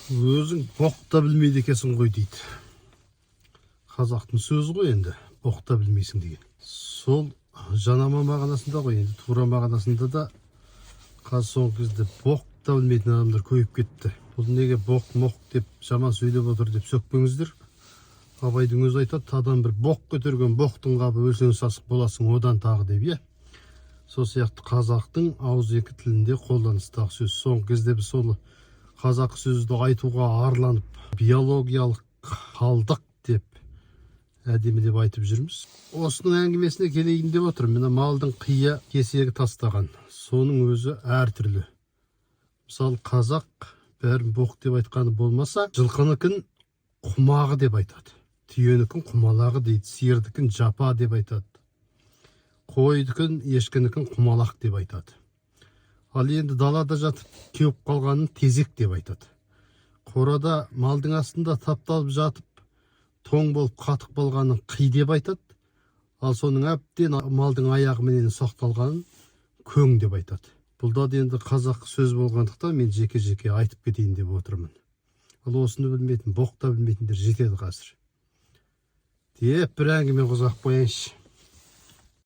Өзің боқ та білмейді екенсің ғой дейді. Қазақтың сөзі ғой енді, боқ та білмейсің деген. Сол жанама мағынасында ғой енді, тура мағынасында да қазір соңғы кезде боқ та білмейтін адамдар көйіп кетті. Бұл неге боқ моқ деп жаман сөйлеп отыр деп сөкпеңіздер. Абайдың өзі айтады, тадан бір боқ көтерген боқтың қабы өлсең сасық боласың одан тағы деп, иә. Сол сияқты қазақтың ауызекі тілінде қолданыстағы сөз. Соңғы кезде біз соны қазақ сөзді айтуға арланып, биологиялық қалдық деп, әдемі деп айтып жүрміз. Осының әңгімесіне келейін деп отыр. Мына малдың қия кесегі тастаған. Соның өзі әртүрлі. Мысалы, қазақ бәрін боқ деп айтқаны болмаса, жылқыныкін құмағы деп айтады. Түйенікін құмалағы дейді, сиырдікін жапа деп айтады. Қойдікін, ешкінікін құмалақ деп айтады. Ал енді далада жатып кеуіп қалғанын тезек деп айтады. Қорада малдың астында тапталып жатып, тоң болып қатық болғанын қи деп айтады. Ал соның әбден малдың аяғыменен соқталғанын көң деп айтады. Бұл да енді қазақ сөз болғандықтан мен жеке-жеке айтып кетейін деп отырмын. Ал осыны білмейтін, боқ та білмейтіндер жетеді қазір. Деп бір әңгіме қозғап қояйыншы.